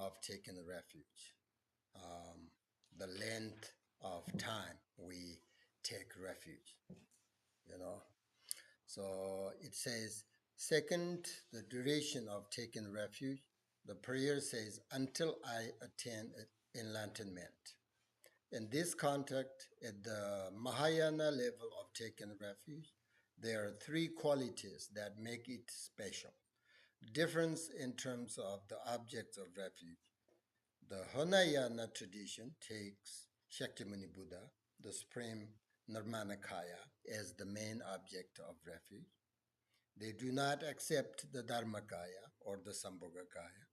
of taking refuge, the length of time we take refuge, you know. So it says, second, the duration of taking refuge. The prayer says, until I attain enlightenment. In this context, at the Mahayana level of taking refuge, there are three qualities that make it special. Difference in terms of the objects of refuge. The Hinayana tradition takes Shakyamuni Buddha, the supreme Nirmanakaya, as the main object of refuge. They do not accept the Dharmakaya or the Sambhogakaya.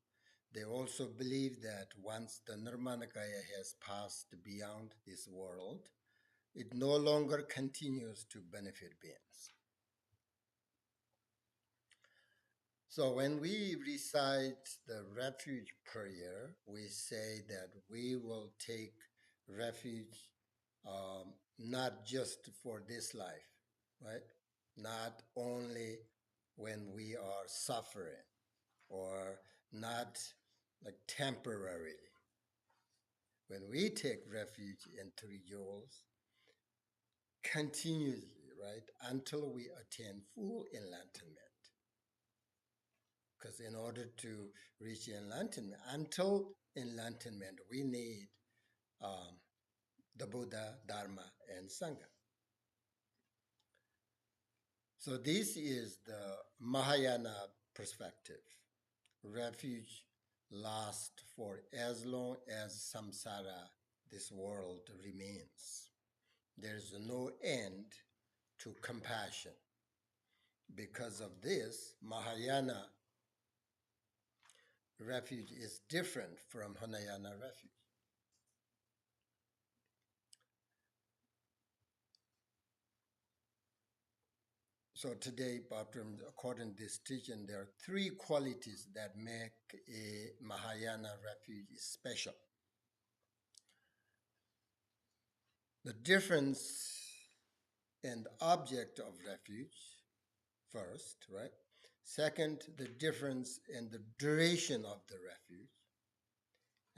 They also believe that once the Nirmanakaya has passed beyond this world, it no longer continues to benefit beings. So when we recite the refuge prayer, we say that we will take refuge not just for this life, right? Not only when we are suffering or not like temporarily. When we take refuge in three jewels, continuously, right, until we attain full enlightenment. Because in order to reach enlightenment, until enlightenment, we need the Buddha, Dharma, and Sangha. So this is the Mahayana perspective. Refuge lasts for as long as samsara, this world, remains. There is no end to compassion. Because of this, Mahayana refuge is different from Hinayana refuge. So today, according to this teaching, there are three qualities that make a Mahayana refuge special. The difference in the object of refuge, first, right? Second, the difference in the duration of the refuge.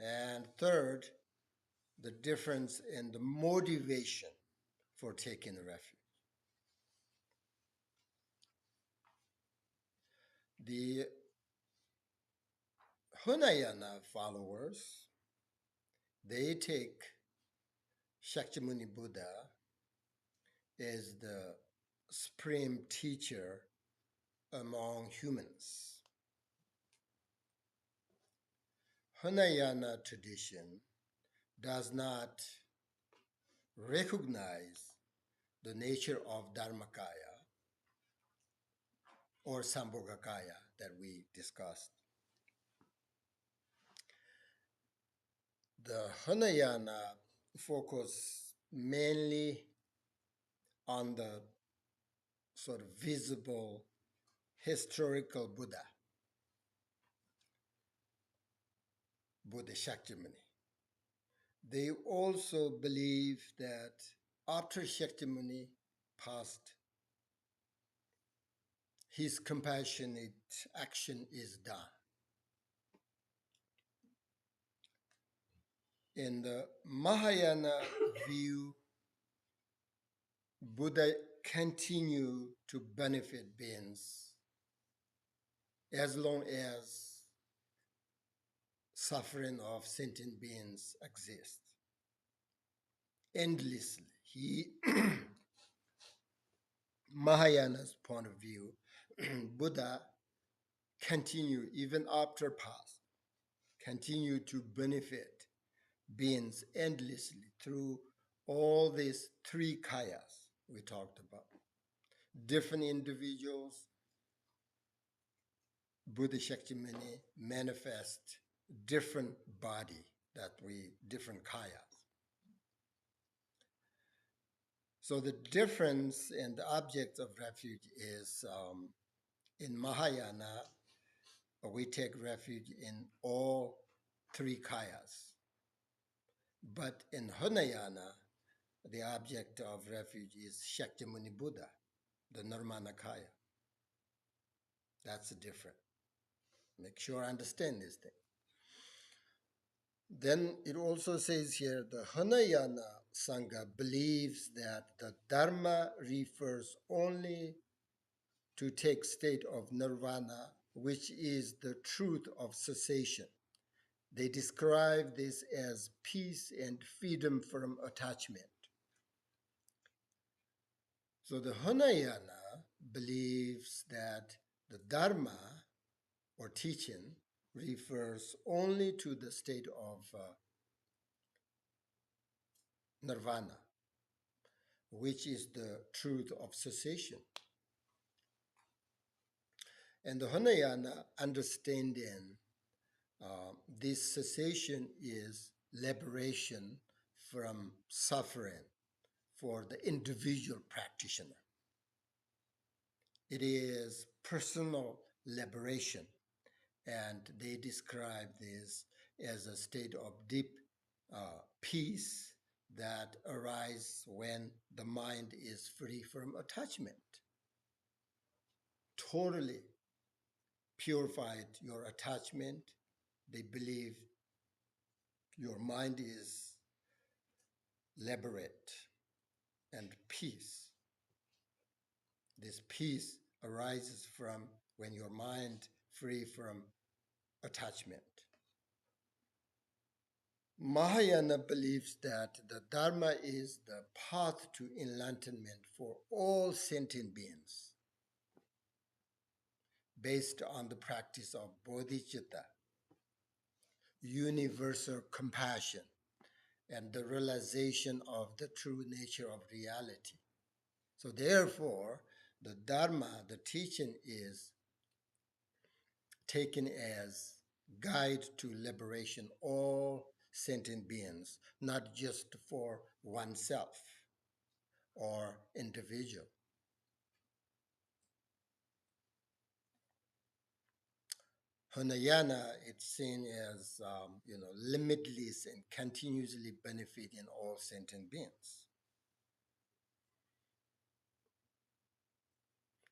And third, the difference in the motivation for taking refuge. The Hinayana followers, they take Shakyamuni Buddha as the supreme teacher among humans. Hinayana tradition does not recognize the nature of Dharmakaya or Sambhogakaya that we discussed. The Hinayana focus mainly on the sort of visible historical Buddha, Buddha Shakyamuni. They also believe that after Shakyamuni passed, his compassionate action is done. In the Mahayana view, Buddha continued to benefit beings as long as suffering of sentient beings exists. Endlessly. Mahayana's point of view, Buddha continued even after past, continue to benefit beings endlessly through all these three kayas we talked about. Different individuals, Buddha Shakyamuni manifest different body different kayas. So the difference in the object of refuge is in Mahayana, we take refuge in all three kayas. But in Hinayana, the object of refuge is Shakyamuni Buddha, the Nirmanakaya. That's the difference. Make sure I understand this thing. Then it also says here the Hinayana Sangha believes that the Dharma refers only to take state of nirvana, which is the truth of cessation. They describe this as peace and freedom from attachment. So the Hinayana believes that the Dharma or teaching refers only to the state of nirvana, which is the truth of cessation. And the Hinayana understanding this cessation is liberation from suffering for the individual practitioner. It is personal liberation, and they describe this as a state of deep peace that arises when the mind is free from attachment. Totally purified your attachment. They believe your mind is liberate and peace. This peace arises from when your mind free from attachment. Mahayana believes that the Dharma is the path to enlightenment for all sentient beings, based on the practice of Bodhicitta, universal compassion, and the realization of the true nature of reality. So therefore, the Dharma, the teaching, is taken as guide to liberation all sentient beings, not just for oneself or individual. Hinayana, it's seen as limitless and continuously benefiting all sentient beings.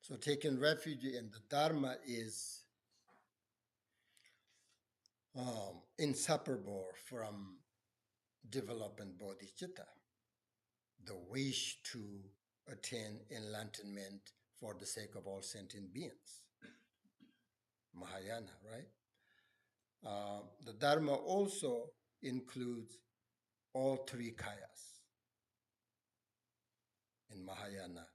So taking refuge in the Dharma is inseparable from developing bodhicitta, the wish to attain enlightenment for the sake of all sentient beings. Mahayana, right? The Dharma also includes all three kayas in Mahayana's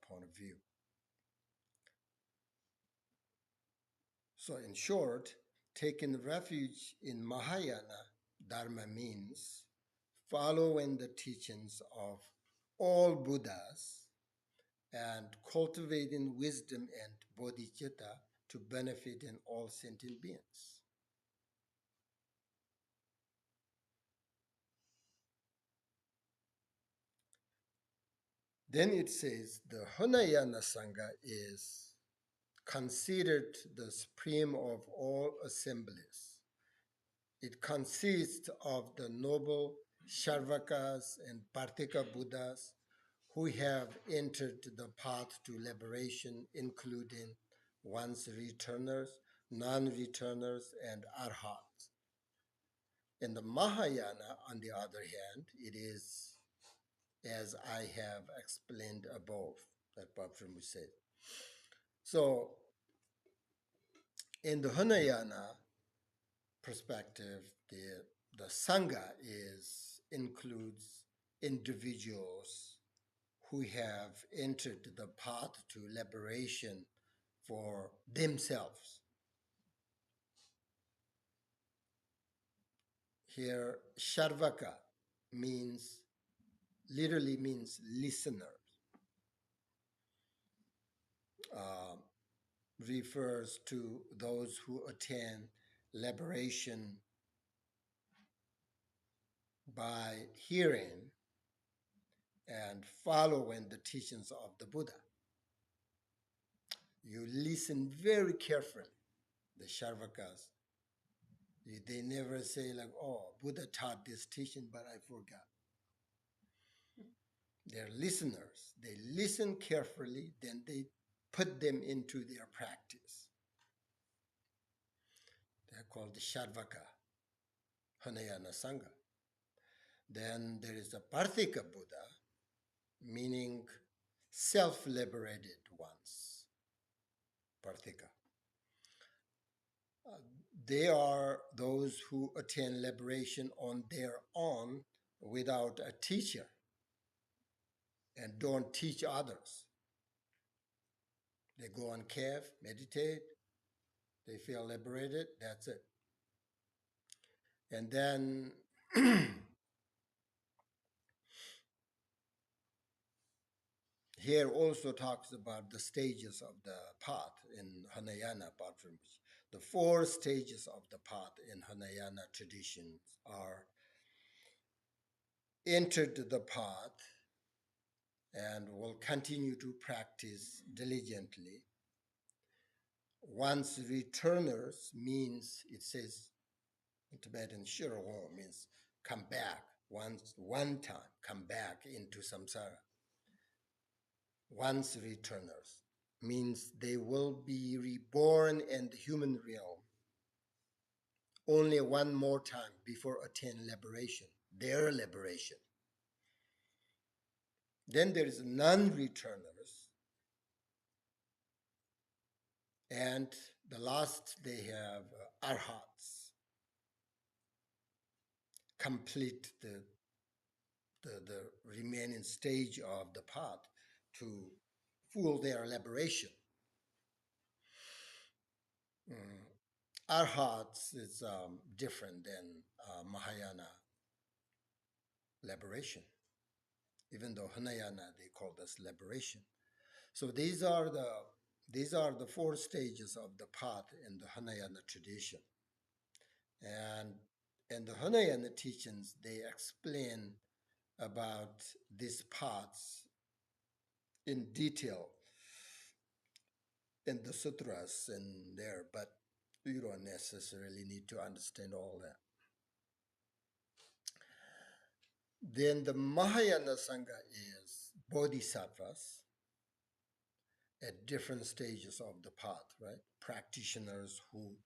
point of view. So in short, taking refuge in Mahayana Dharma means following the teachings of all Buddhas and cultivating wisdom and bodhicitta to benefit in all sentient beings. Then it says the Hinayana Sangha is considered the supreme of all assemblies. It consists of the noble Sharvakas and Partika Buddhas who have entered the path to liberation, including once returners, non-returners, and arhats. In the Mahayana, on the other hand, it is as I have explained above, that Bhattacharya said. So, in the Hinayana perspective, the Sangha includes individuals who have entered the path to liberation for themselves. Here, Sharvaka literally means listener, uh, refers to those who attain liberation by hearing and following the teachings of the Buddha. You listen very carefully, the Sharvakas. They never say like, oh, Buddha taught this teaching, but I forgot. They're listeners. They listen carefully, then they put them into their practice. They're called the Sharvaka, Hinayana Sangha. Then there is a Parthika Buddha, meaning self-liberated ones, Parthika. They are those who attain liberation on their own without a teacher and don't teach others. They go on cave, meditate, they feel liberated, that's it. And then here also talks about the stages of the path in Hinayana, apart from which the four stages of the path in Hinayana traditions are entered the path and will continue to practice diligently. Once returners means, it says in Tibetan, Shiro means come back, one time, come back into samsara. Once returners means they will be reborn in the human realm only one more time before attain liberation, their liberation. Then there is non-returners, and the last they have arhats, complete the remaining stage of the path to full their liberation. Arhats is different than Mahayana liberation, even though Hinayana they call this liberation. So these are the four stages of the path in the Hinayana tradition. And in the Hinayana teachings, they explain about these paths in detail in the sutras and there, but you don't necessarily need to understand all that. Then the Mahayana Sangha is bodhisattvas at different stages of the path, right? Practitioners who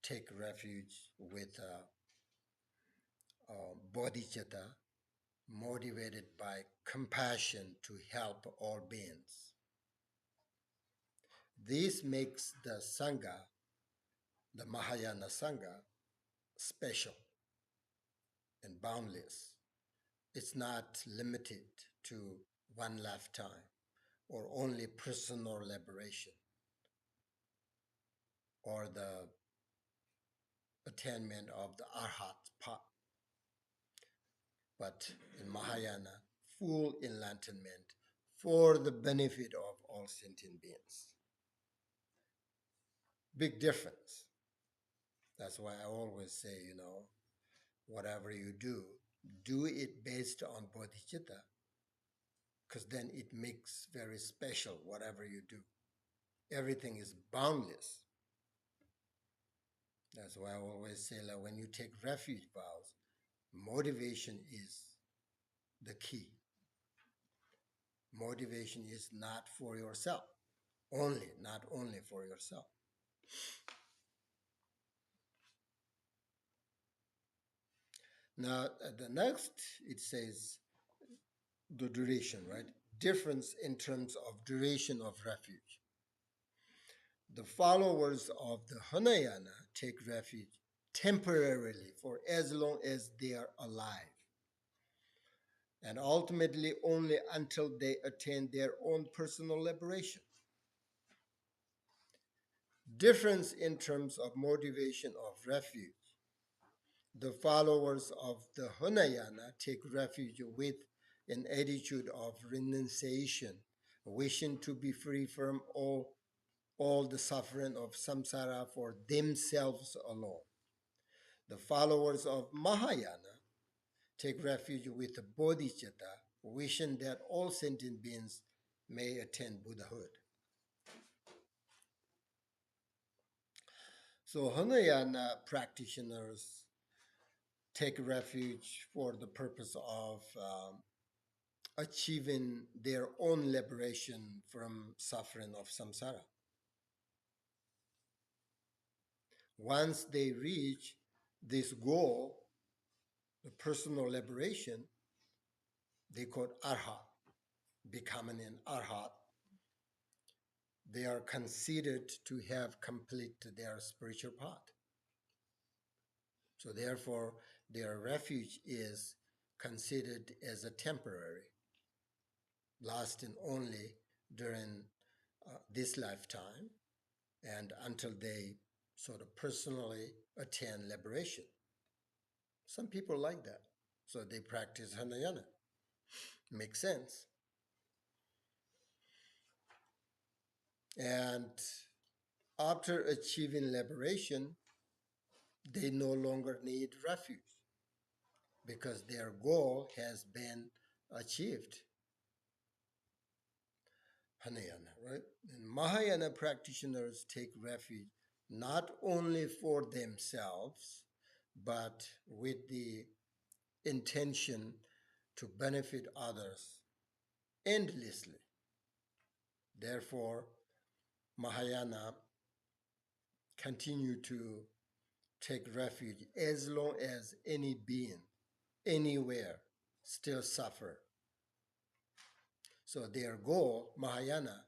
take refuge with bodhicitta, motivated by compassion to help all beings. This makes the Sangha, the Mahayana Sangha, special and boundless. It's not limited to one lifetime or only personal liberation or the attainment of the Arhat path, but in Mahayana, full enlightenment for the benefit of all sentient beings. Big difference. That's why I always say, whatever you do it based on bodhicitta, because then it makes very special whatever you do. Everything is boundless. That's why I always say, like, when you take refuge vows, motivation is the key. Motivation is not for yourself, not only for yourself. Now, the next, it says the duration, right? Difference in terms of duration of refuge. The followers of the Hinayana take refuge temporarily for as long as they are alive, and ultimately only until they attain their own personal liberation. Difference in terms of motivation of refuge. The followers of the Hinayana take refuge with an attitude of renunciation, wishing to be free from all the suffering of samsara for themselves alone. The followers of Mahayana take refuge with the Bodhicitta, wishing that all sentient beings may attain Buddhahood. So Hinayana practitioners take refuge for the purpose of achieving their own liberation from suffering of samsara. Once they reach this goal, the personal liberation, they call arhat, becoming an arhat. They are considered to have completed their spiritual path. So therefore, their refuge is considered as a temporary, lasting only during this lifetime and until they sort of personally attain liberation. Some people like that. So they practice Hinayana. Makes sense. And after achieving liberation, they no longer need refuge because their goal has been achieved. Hinayana, right? And Mahayana practitioners take refuge not only for themselves, but with the intention to benefit others endlessly. Therefore, Mahayana continue to take refuge as long as any being, anywhere, still suffer. So their goal, Mahayana,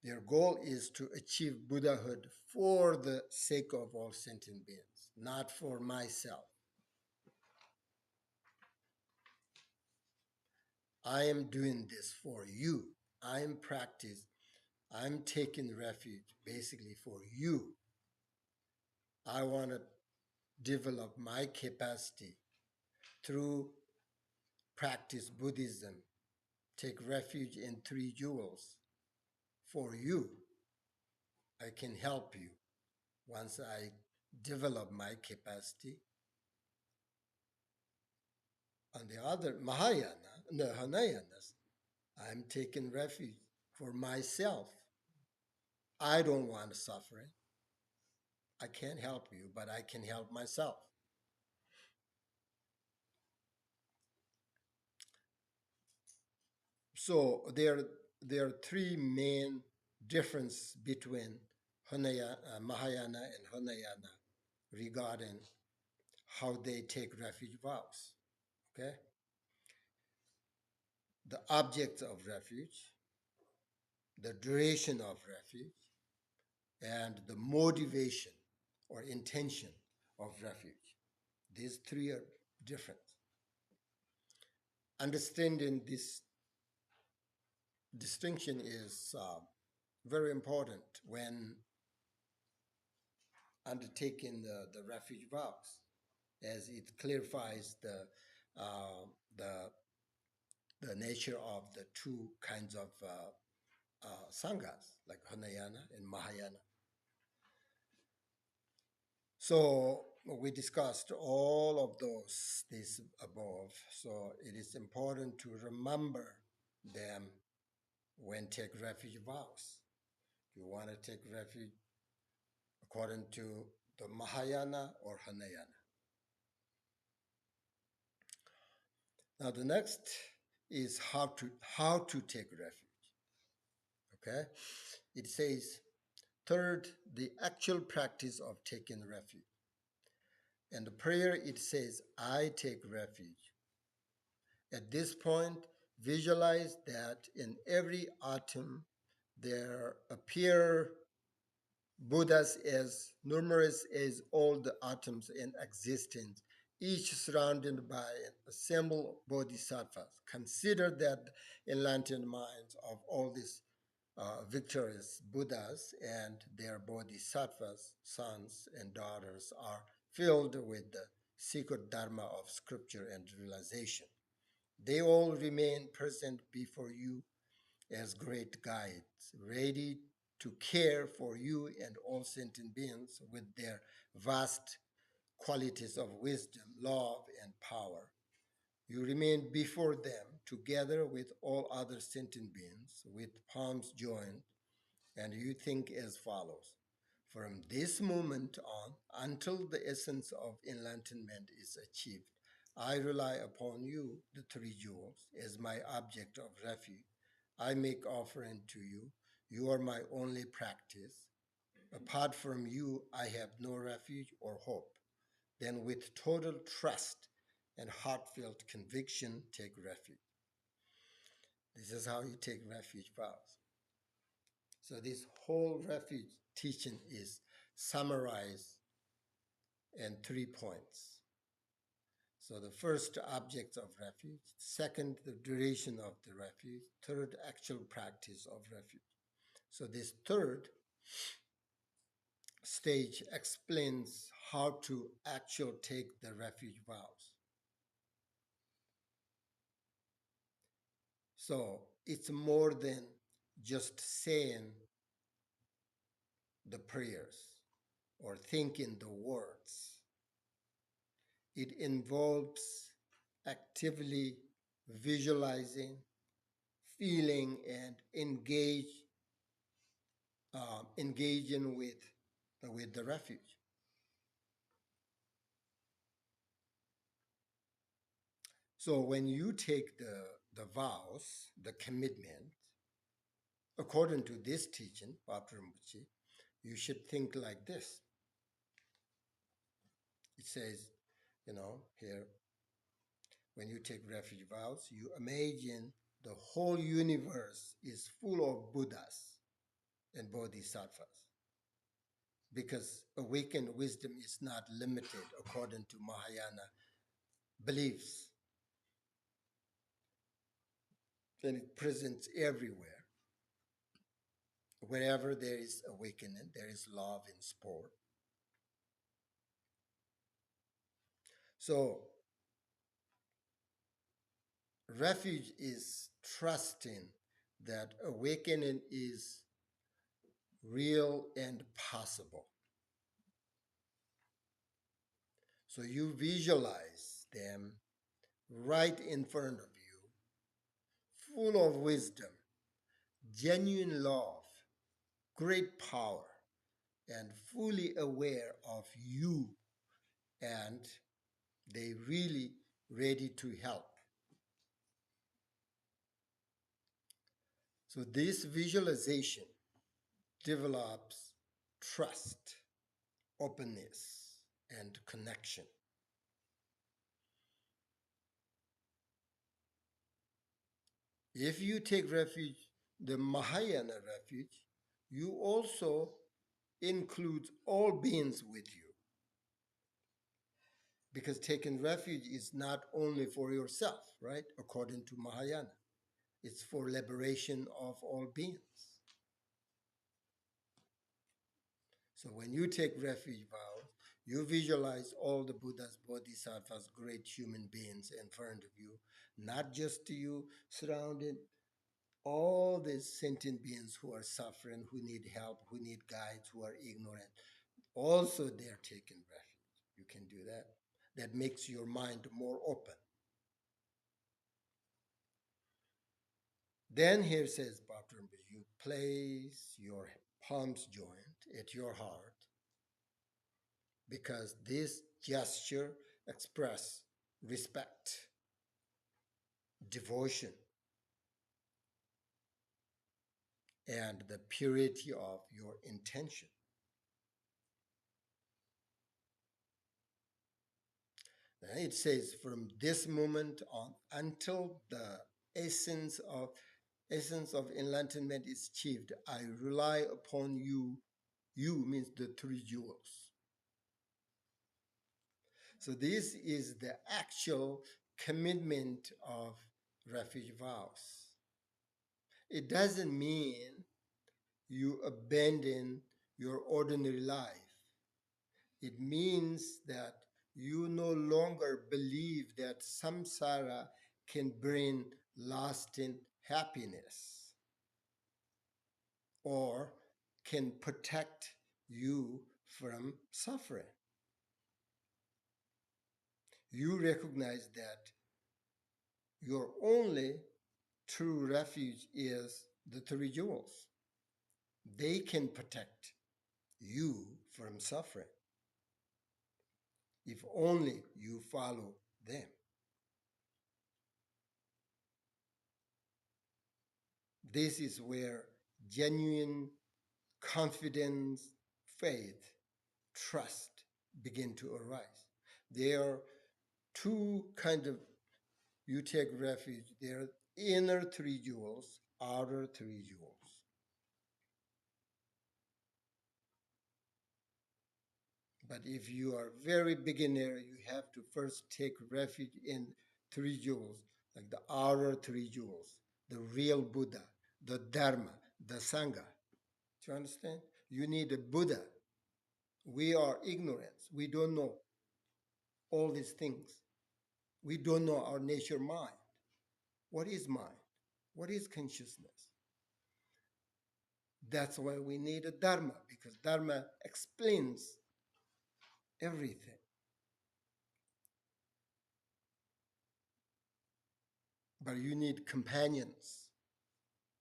their goal is to achieve Buddhahood for the sake of all sentient beings, not for myself. I am doing this for you. I'm taking refuge basically for you. I want to develop my capacity through practice Buddhism, take refuge in three jewels for you. I can help you once I develop my capacity. On the other, Mahayana, the Hinayanas, I'm taking refuge for myself. I don't want suffering. I can't help you, but I can help myself. So there are three main difference between Mahayana and Hinayana regarding how they take refuge vows. Okay, the object of refuge, the duration of refuge, and the motivation or intention of refuge. These three are different. Understanding this distinction is very important when undertaking the refuge vows, as it clarifies uh, the the nature of the two kinds of sanghas, like Hinayana and Mahayana. So we discussed all of these above. So it is important to remember them when take refuge vows. You want to take refuge according to the Mahayana or Hinayana. Now the next is how to take refuge. Okay, it says third, the actual practice of taking refuge. And the prayer it says, I take refuge. At this point, visualize that in every atom there appear Buddhas as numerous as all the atoms in existence, each surrounded by an assembled bodhisattvas. Consider that enlightened minds of all these victorious Buddhas and their bodhisattvas, sons and daughters, are filled with the secret dharma of scripture and realization. They all remain present before you as great guides, ready to care for you and all sentient beings with their vast qualities of wisdom, love, and power. You remain before them together with all other sentient beings with palms joined, and you think as follows. From this moment on, until the essence of enlightenment is achieved, I rely upon you, the three jewels, as my object of refuge. I make offering to you. You are my only practice, Apart from you, I have no refuge or hope. Then, with total trust and heartfelt conviction, take refuge. This is how you take refuge vows. So, this whole refuge teaching is summarized in 3 points. So, the first, objects of refuge. Second, the duration of the refuge. Third, actual practice of refuge. So, this third stage explains how to actually take the refuge vows. So it's more than just saying the prayers or thinking the words. It involves actively visualizing, feeling, and engaging with the refuge. So when you take the vows, the commitment, according to this teaching, Bapta Rinpoche, you should think like this. It says, here, when you take refuge vows, you imagine the whole universe is full of Buddhas and Bodhisattvas. Because awakened wisdom is not limited according to Mahayana beliefs. And it presents everywhere. Wherever there is awakening, there is love and sport. So, refuge is trusting that awakening is real and possible. So you visualize them right in front of you, full of wisdom, genuine love, great power, and fully aware of you, and they really ready to help. So this visualization develops trust, openness, and connection. If you take refuge, the Mahayana refuge, you also include all beings with you. Because taking refuge is not only for yourself, right? According to Mahayana, it's for liberation of all beings. So when you take refuge vows, you visualize all the Buddhas, Bodhisattvas, great human beings in front of you, not just you, surrounded all these sentient beings who are suffering, who need help, who need guides, who are ignorant. Also, they're taking refuge. You can do that. That makes your mind more open. Then here says Bhakti, you place your palms joint at your heart because this gesture express respect, devotion, and the purity of your intention. And it says from this moment on until the essence of enlightenment is achieved, I rely upon you. You means the three jewels. So this is the actual commitment of refuge vows. It doesn't mean you abandon your ordinary life. It means that you no longer believe that samsara can bring lasting happiness or can protect you from suffering. You recognize that your only true refuge is the three jewels. They can protect you from suffering if only you follow them. This is where genuine confidence, faith, trust begin to arise. There are two kind of, you take refuge. There are inner three jewels, outer three jewels. But if you are very beginner, you have to first take refuge in three jewels, like the outer three jewels, the real Buddha, the Dharma, the Sangha. Do you understand? You need a Buddha. We are ignorance. We don't know all these things. We don't know our nature mind. What is mind? What is consciousness? That's why we need a Dharma, because Dharma explains everything. But you need companions.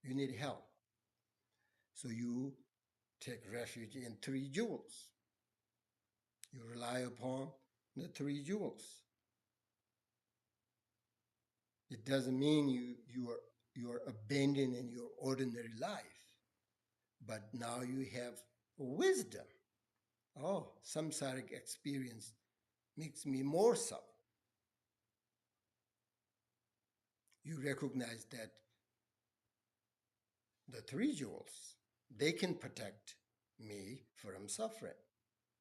You need help. So you take refuge in three jewels. You rely upon the three jewels. It doesn't mean you are abandoning your ordinary life, but now you have wisdom. Oh, samsaric experience makes me more so. You recognize that the three jewels, they can protect me from suffering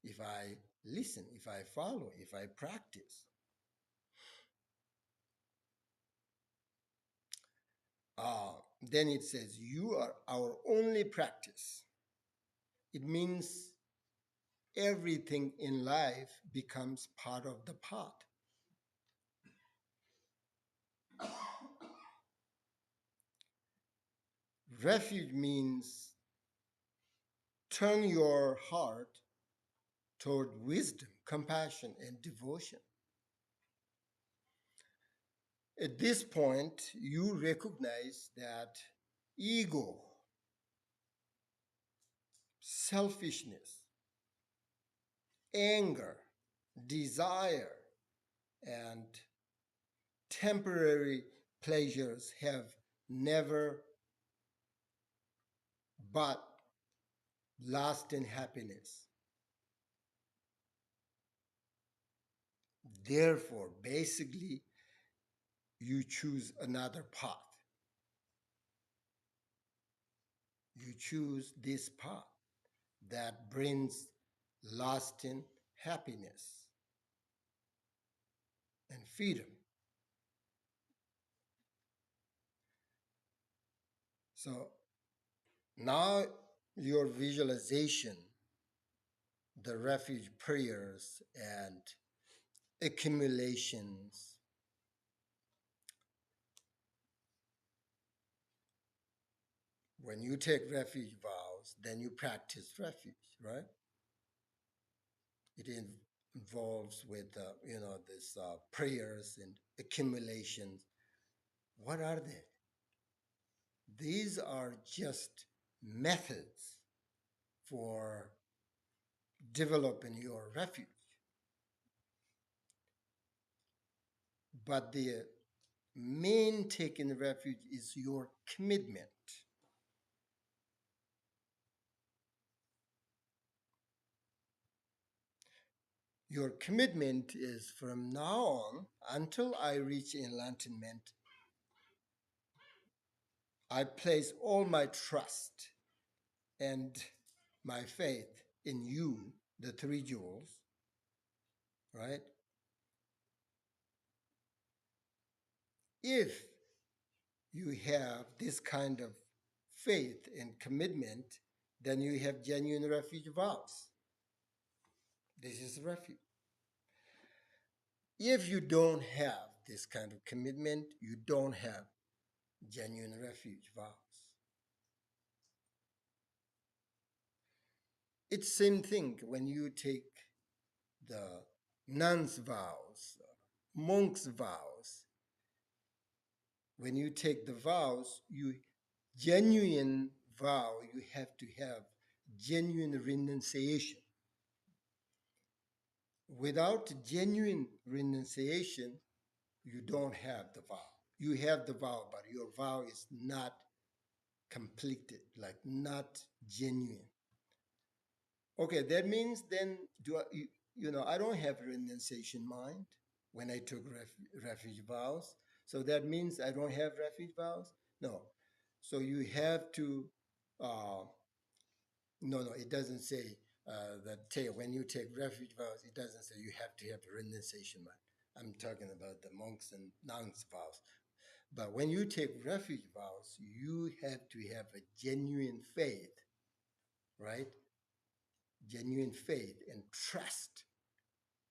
if I listen, if I follow, if I practice. Then it says, you are our only practice. It means everything in life becomes part of the path. Refuge means turn your heart toward wisdom, compassion, and devotion. At this point, you recognize that ego, selfishness, anger, desire, and temporary pleasures have never but lasting happiness. Therefore, basically, you choose another path. You choose this path that brings lasting happiness and freedom. So now your visualization, the refuge prayers and accumulations, when you take refuge vows, then you practice refuge, right? It involves with this prayers and accumulations. What are they? These are just methods for developing your refuge. But the main taking refuge is your commitment. Your commitment is from now on until I reach enlightenment, I place all my trust and my faith in you, the three jewels, right? If you have this kind of faith and commitment, then you have genuine refuge vows. This is refuge. If you don't have this kind of commitment, you don't have genuine refuge vows. It's same thing when you take the nuns' vows, monks' vows. When you take the vows, you genuine vow, you have to have genuine renunciation. Without genuine renunciation, you don't have the vow. You have the vow, but your vow is not completed, like not genuine. Okay, that means then I don't have renunciation mind when I took refuge vows. So that means I don't have refuge vows? No. So you have to, uh, no, it doesn't say that when you take refuge vows, it doesn't say you have to have renunciation mind. I'm talking about the monks and nuns vows. But when you take refuge vows, you have to have a genuine faith, right? Genuine faith and trust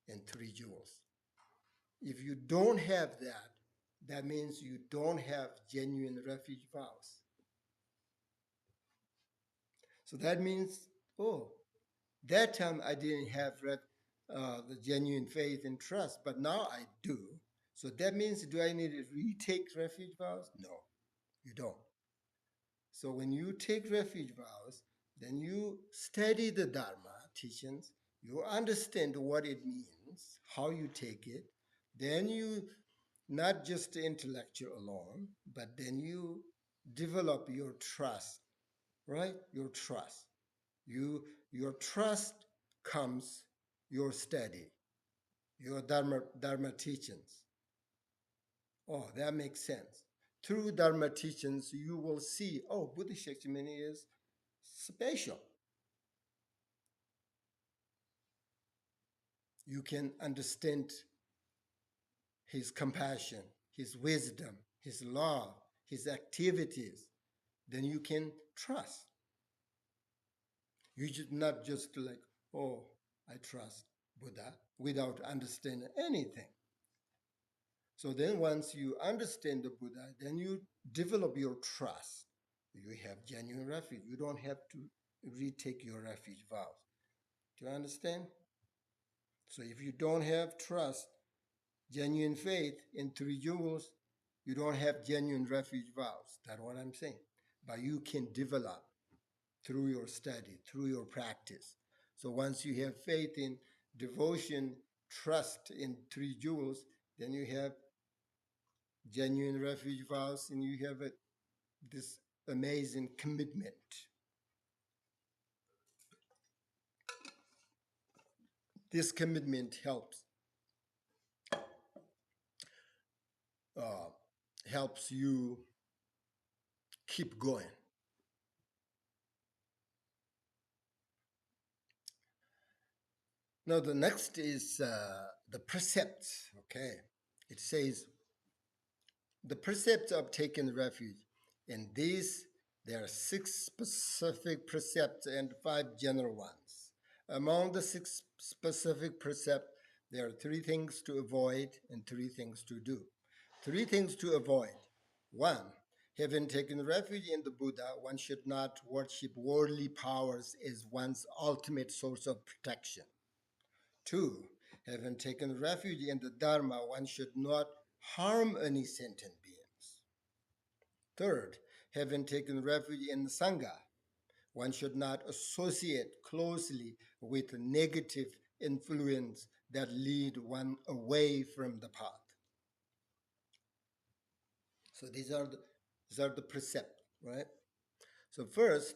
in three jewels. If you don't have that, that means you don't have genuine refuge vows. So that means, oh, that time I didn't have the genuine faith and trust, but now I do. So that means, do I need to retake refuge vows? No, you don't. So when you take refuge vows, then you study the Dharma teachings, you understand what it means, how you take it, then you not just intellectual alone, but then you develop your trust, right? Your trust. Your trust comes your study, your Dharma teachings. Oh, that makes sense. Through Dharma teachings, you will see, oh, Buddha Shakyamuni is special. You can understand his compassion, his wisdom, his love, his activities. Then you can trust. You should not just like, oh, I trust Buddha without understanding anything. So then once you understand the Buddha, then you develop your trust. You have genuine refuge. You don't have to retake your refuge vows. Do you understand? So if you don't have trust, genuine faith in three jewels, you don't have genuine refuge vows. That's what I'm saying. But you can develop through your study, through your practice. So once you have faith in devotion, trust in three jewels, then you have genuine refuge vows and you have this amazing commitment. This commitment uh, helps you keep going. Now the next is the precepts. Okay, it says the precepts of taking refuge. In these, there are six specific precepts and five general ones. Among the six specific precepts, there are three things to avoid and three things to do. Three things to avoid. One, having taken refuge in the Buddha, one should not worship worldly powers as one's ultimate source of protection. Two, having taken refuge in the Dharma, one should not harm any sentient beings. Third, having taken refuge in the Sangha, one should not associate closely with negative influence that lead one away from the path. So these are the precepts, right? So first,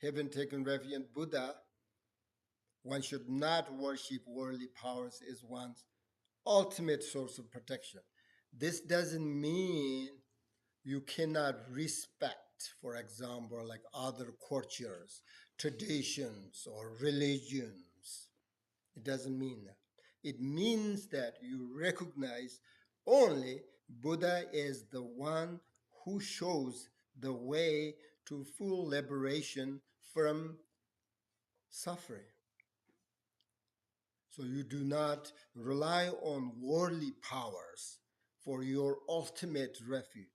having taken refuge in Buddha, one should not worship worldly powers as one's ultimate source of protection. This doesn't mean you cannot respect, for example, like other cultures, traditions, or religions. It doesn't mean that. It means that you recognize only Buddha as the one who shows the way to full liberation from suffering. So you do not rely on worldly powers for your ultimate refuge.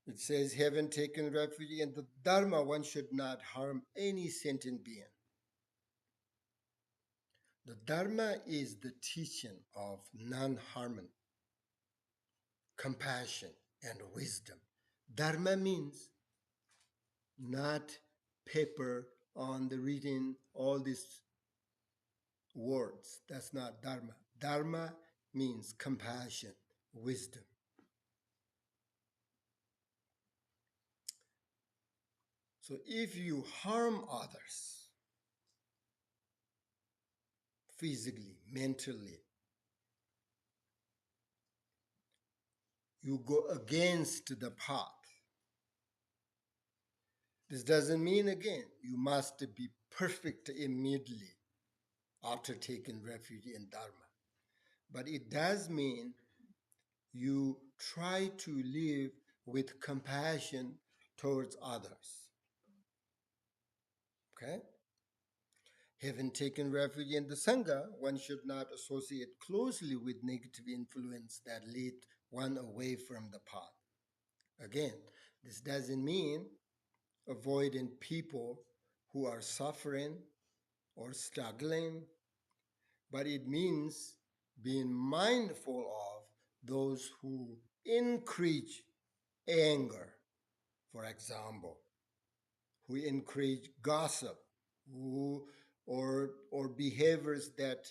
It says, having taken refuge in the Dharma, one should not harm any sentient being. The Dharma is the teaching of non-harming, compassion, and wisdom. Dharma means not paper on the reading all these words. That's not Dharma. Dharma means compassion, wisdom. So if you harm others physically, mentally, you go against the path. This doesn't mean, again, you must be perfect immediately after taking refuge in Dharma. But it does mean you try to live with compassion towards others. Okay? Having taken refuge in the Sangha, one should not associate closely with negative influence that lead one away from the path. Again, this doesn't mean avoiding people who are suffering or struggling, but it means being mindful of those who increase anger, for example, who encourage gossip, who or behaviors that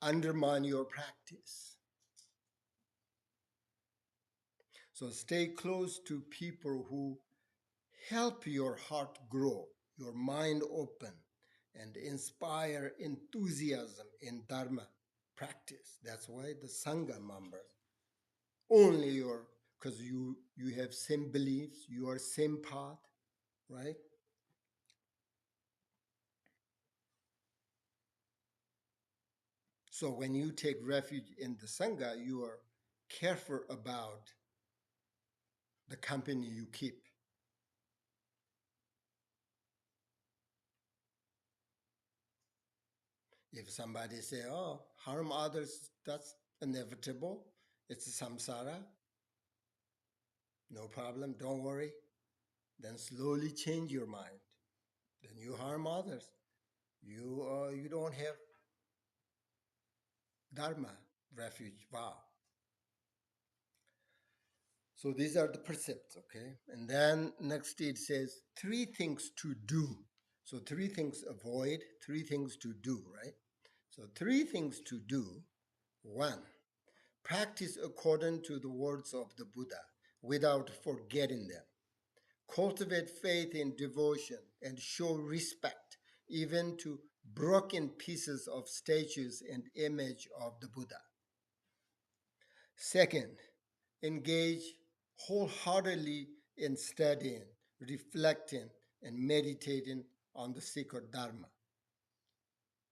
undermine your practice. So stay close to people who help your heart grow, your mind open, and inspire enthusiasm in Dharma practice. That's why the Sangha members, only your, because you have same beliefs, you are same path, right? So when you take refuge in the Sangha, you are careful about the company you keep. If somebody say, oh, harm others, that's inevitable. It's samsara. No problem. Don't worry. Then slowly change your mind. Then you harm others. You don't have dharma, refuge, vow. So these are the precepts, okay? And then next it says three things to do. So three things avoid, three things to do, right? So three things to do. One, practice according to the words of the Buddha without forgetting them. Cultivate faith in devotion and show respect even to broken pieces of statues and image of the Buddha. Second, engage wholeheartedly in studying, reflecting, and meditating on the sacred Dharma.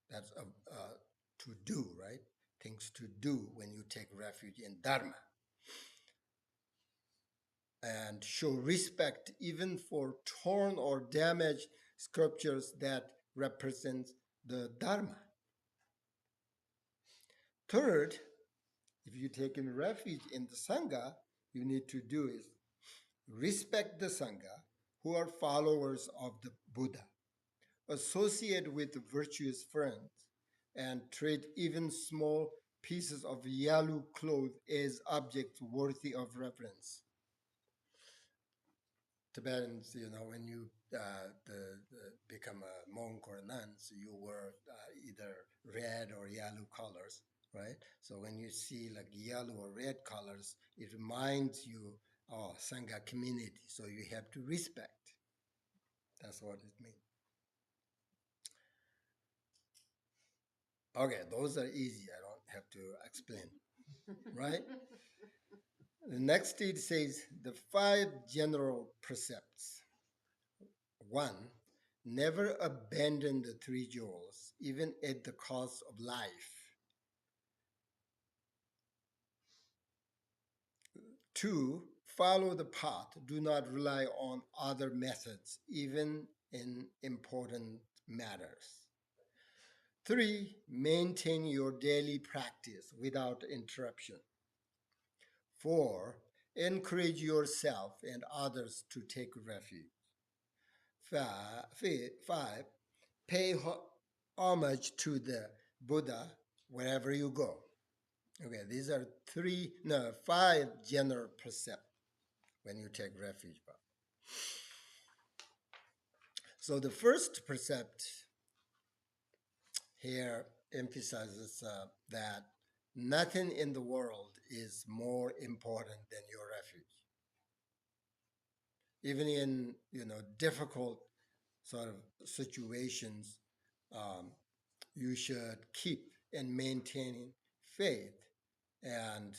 That's to do, right? Things to do when you take refuge in Dharma. And show respect even for torn or damaged sculptures that represent the Dharma. Third, if you take in refuge in the Sangha, you need to do is respect the Sangha who are followers of the Buddha, associate with virtuous friends, and treat even small pieces of yellow cloth as objects worthy of reverence. Tibetans, when you become a monk or a nun, so you wear either red or yellow colors, right? So when you see like yellow or red colors, it reminds you, oh, Sangha community. So you have to respect. That's what it means. Okay, those are easy. I don't have to explain, right? The next it says the five general precepts. One, never abandon the three jewels, even at the cost of life. Two, follow the path. Do not rely on other methods, even in important matters. Three, maintain your daily practice without interruption. Four, encourage yourself and others to take refuge. Five, pay homage to the Buddha wherever you go. Okay, these are five general precepts when you take refuge. So the first precept here emphasizes that nothing in the world is more important than your refuge. Even in difficult sort of situations um, you should keep in maintaining faith and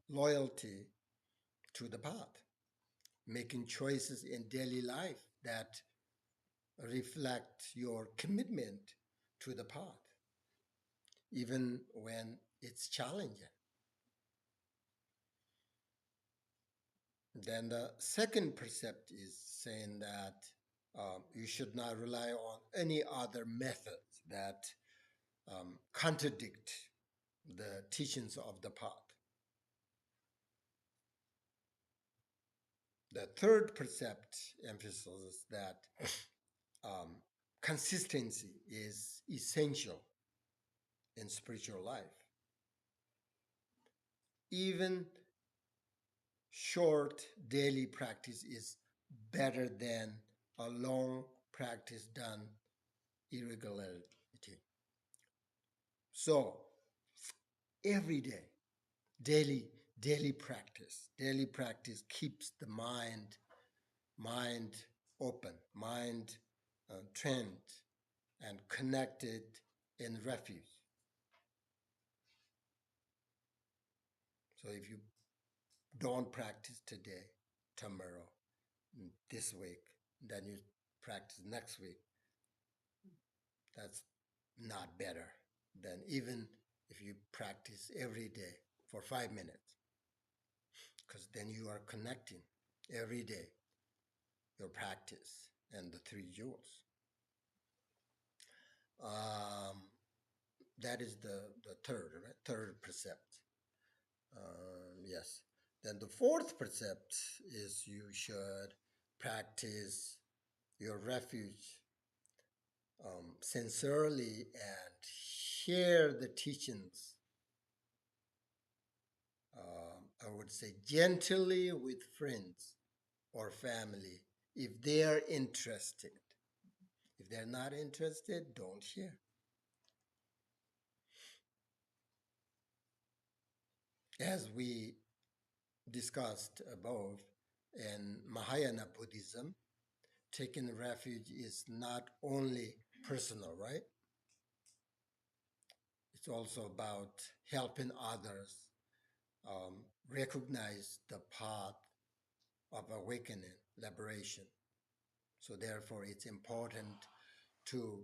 loyalty to the path, making choices in daily life that reflect your commitment to the path, even when it's challenging. Then the second precept is saying that you should not rely on any other methods that contradict the teachings of the path. The third precept emphasizes that um, consistency is essential in spiritual life. Even short daily practice is better than a long practice done irregularly. So every day, daily, daily practice keeps the mind open, mind trained and connected in refuge. So if you don't practice today, tomorrow, this week, then you practice next week, that's not better than even if you practice every day for 5 minutes, because then you are connecting every day your practice and the three jewels. Um, that is the third, right? Third precept. Yes. Then the fourth precept is you should practice your refuge sincerely and share the teachings, I would say gently with friends or family if they are interested. If they're not interested, don't share. As we discussed above, in Mahayana Buddhism, taking refuge is not only personal, right? It's also about helping others um, recognize the path of awakening, liberation. So therefore, it's important to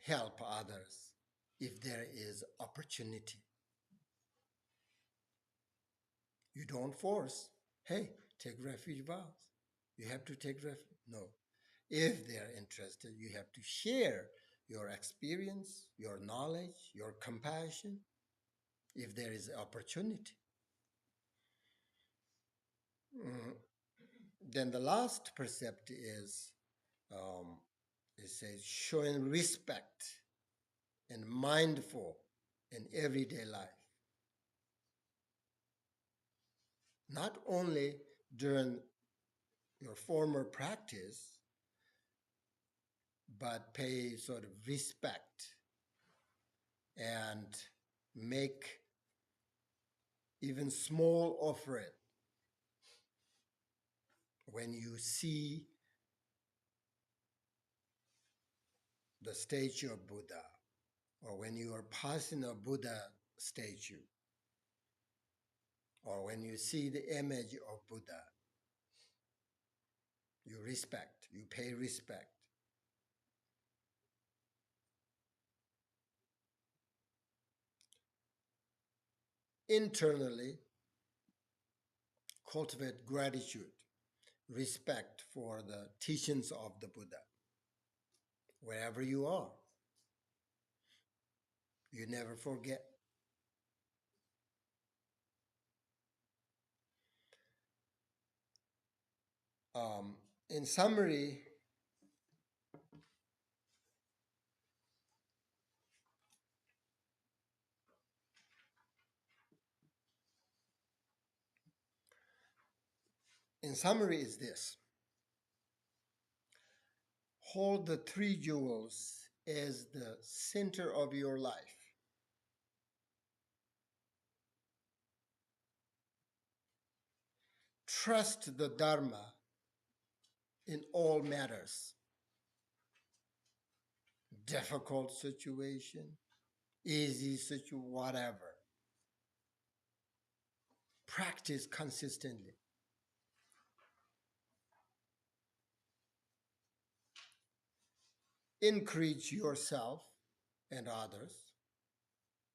help others if there is opportunity. You don't force, hey, take refuge vows. You have to take refuge. No. If they're interested, you have to share your experience, your knowledge, your compassion, if there is opportunity. Mm. Then the last precept is, it says, showing respect and mindful in everyday life. Not only during your former practice, but pay sort of respect and make even small offering when you see the statue of Buddha or when you are passing a Buddha statue or when you see the image of Buddha, you respect, you pay respect. Internally, cultivate gratitude, respect for the teachings of the Buddha. Wherever you are, you never forget. Um, in summary, is this: hold the three jewels as the center of your life. Trust the Dharma in all matters, difficult situation, easy situation, whatever. Practice consistently. Encourage yourself and others.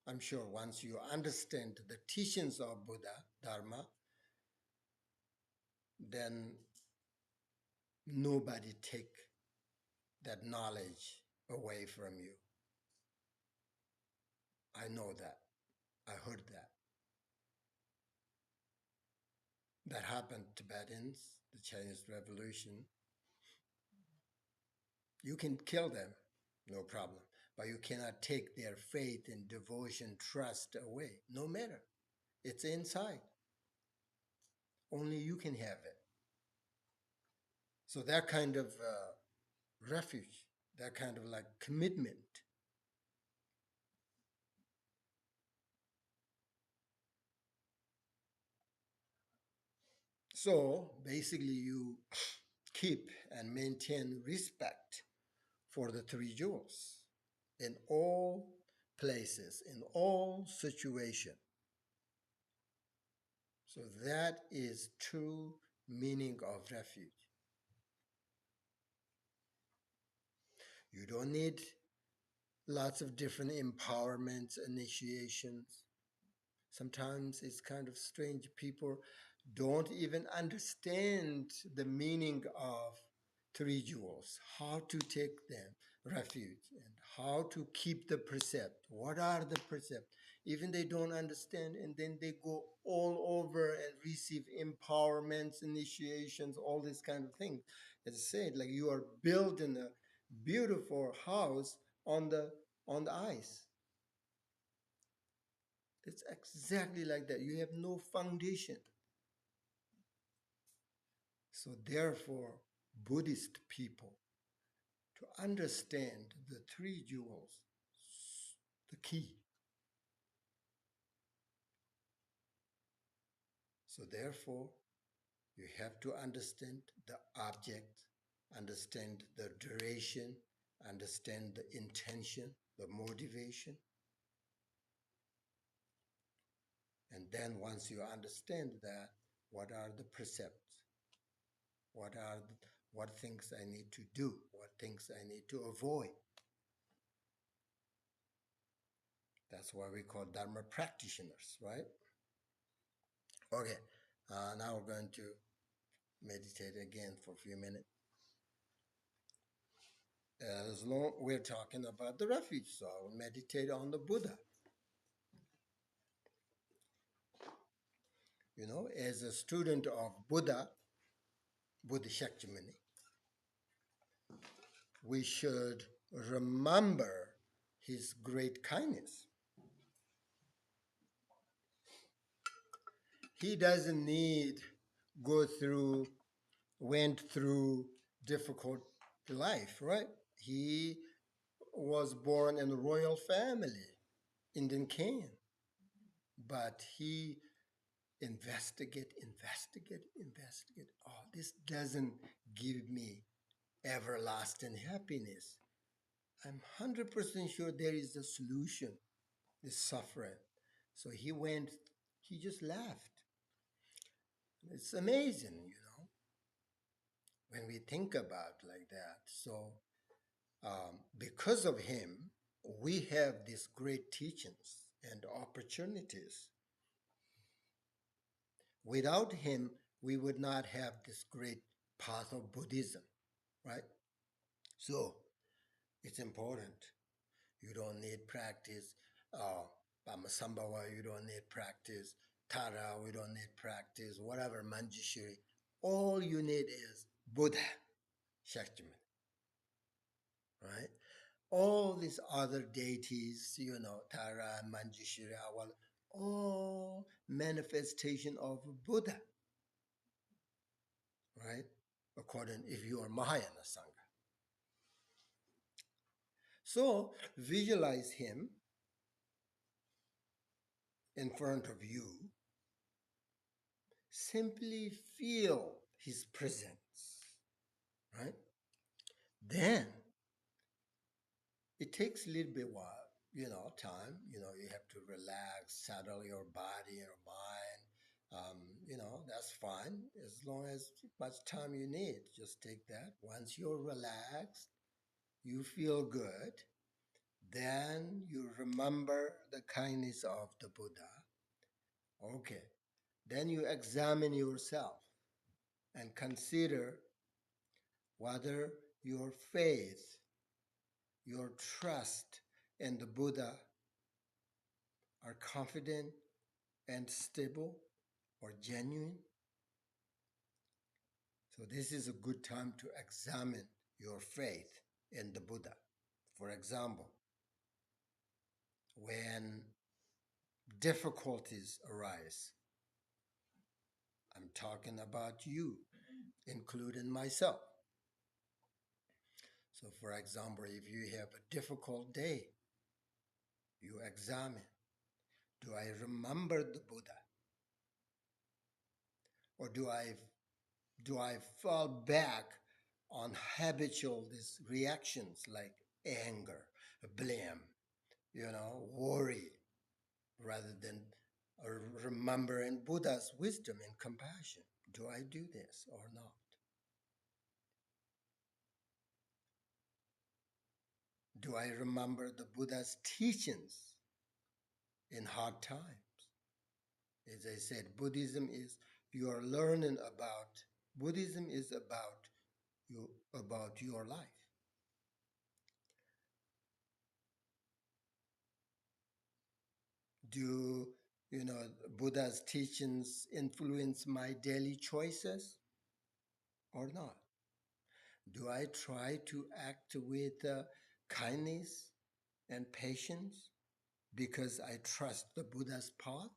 I'm sure once you understand the teachings of Buddha, Dharma, then nobody take that knowledge away from you. I know that. I heard that. That happened to Tibetans, the Chinese Revolution. You can kill them, no problem. But you cannot take their faith and devotion, trust away, no matter. It's inside. Only you can have it. So that kind of refuge, that kind of like commitment. So basically, you keep and maintain respect for the three jewels in all places, in all situations. So that is true meaning of refuge. You don't need lots of different empowerments, initiations. Sometimes it's kind of strange. People don't even understand the meaning of three jewels, how to take them refuge, and how to keep the precept. What are the precepts? Even they don't understand, and then they go all over and receive empowerments, initiations, all these kind of things. As I said, like you are building a beautiful house on the ice. It's exactly like that. You have no foundation. So therefore, Buddhist people, to understand the three jewels, the key. So therefore, you have to understand the object, understand the duration, understand the intention, the motivation. And then once you understand that, what are the precepts? What are what things I need to do? What things I need to avoid? That's why we call Dharma practitioners, right? Okay, now we're going to meditate again for a few minutes. As long we're talking about the refuge, so I will meditate on the Buddha. You know, as a student of Buddha, Bodhicitta, we should remember his great kindness. He doesn't need go through, went through difficult life, right? He was born in a royal family, Indian king, but he investigate. Oh, this doesn't give me everlasting happiness. I'm 100% sure there is a solution, this suffering. So he went, he just left. It's amazing, when we think about like that. So because of him, we have these great teachings and opportunities. Without him, we would not have this great path of Buddhism, right? So it's important. You don't need practice. Sambhava, you don't need practice. Tara, we don't need practice. Whatever, Manjushri. All you need is Buddha, Shaktiman, right? All these other deities, Tara, Manjushri, all manifestation of Buddha, right? According, if you are Mahayana Sangha. So visualize him in front of you. Simply feel his presence, Then it takes a little bit while, time. You have to relax, settle your body, your mind. That's fine as long as much time you need. Just take that. Once you're relaxed, you feel good, then you remember the kindness of the Buddha. Okay. Then you examine yourself and consider whether your faith, your trust in the Buddha are confident and stable or genuine. So, this is a good time to examine your faith in the Buddha. For example, when difficulties arise, I'm talking about you, including myself. So, for example, if you have a difficult day, you examine, do I remember the Buddha? Or do I fall back on habitual these reactions like anger, blame, worry, rather than remembering Buddha's wisdom and compassion? Do I do this or not? Do I remember the Buddha's teachings in hard times? As I said, you are learning about Buddhism is about your life. Do Buddha's teachings influence my daily choices or not? Do I try to act with kindness and patience because I trust the Buddha's path?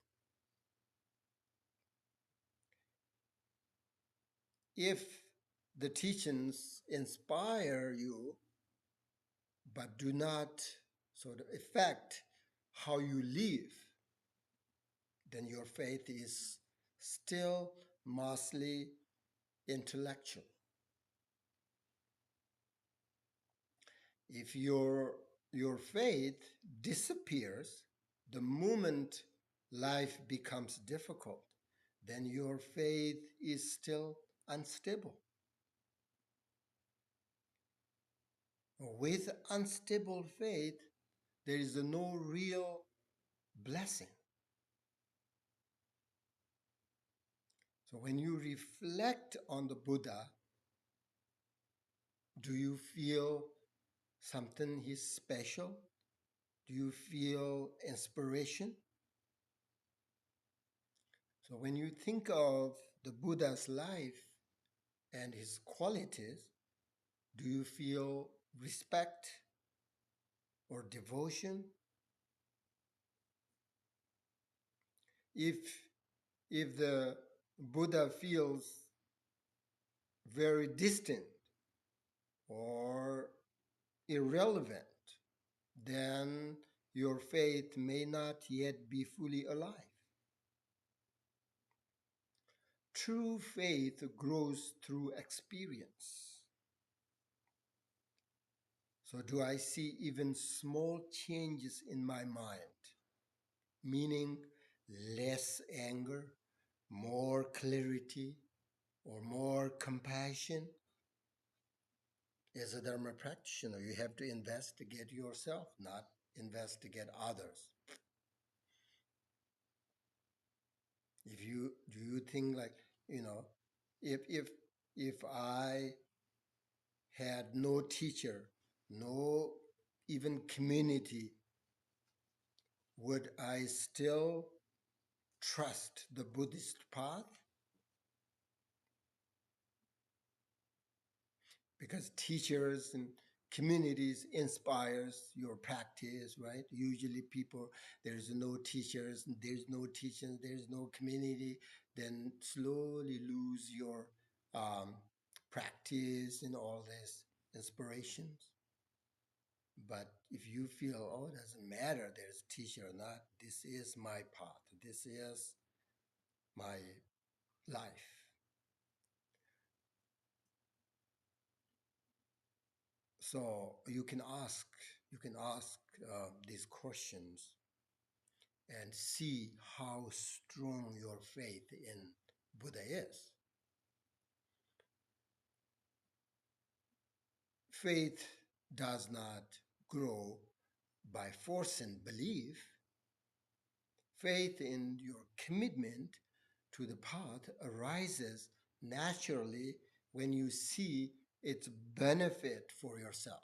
If the teachings inspire you but do not sort of affect how you live, then your faith is still mostly intellectual. If your faith disappears the moment life becomes difficult, then your faith is still unstable. With unstable faith, there is no real blessing. So when you reflect on the Buddha, do you feel something is special? Do you feel inspiration? So when you think of the Buddha's life and his qualities, do you feel respect or devotion? If if the Buddha feels very distant or irrelevant, then your faith may not yet be fully alive. True faith grows through experience. So, do I see even small changes in my mind? Meaning less anger, more clarity, or more compassion? As a Dharma practitioner, you have to investigate yourself, not investigate others. If you do you think like, if I had no teacher, no even community, would I still trust the Buddhist path? Because teachers and communities inspires your practice, right? Usually people, there's no teachers, there's no teaching, there's no community, then slowly lose your um, practice and all this inspirations. But if you feel, oh, it doesn't matter, there's a teacher or not, this is my path, this is my life. So you can ask these questions and see how strong your faith in Buddha is. Faith does not grow by forcing belief. Faith in your commitment to the path arises naturally when you see its benefit for yourself.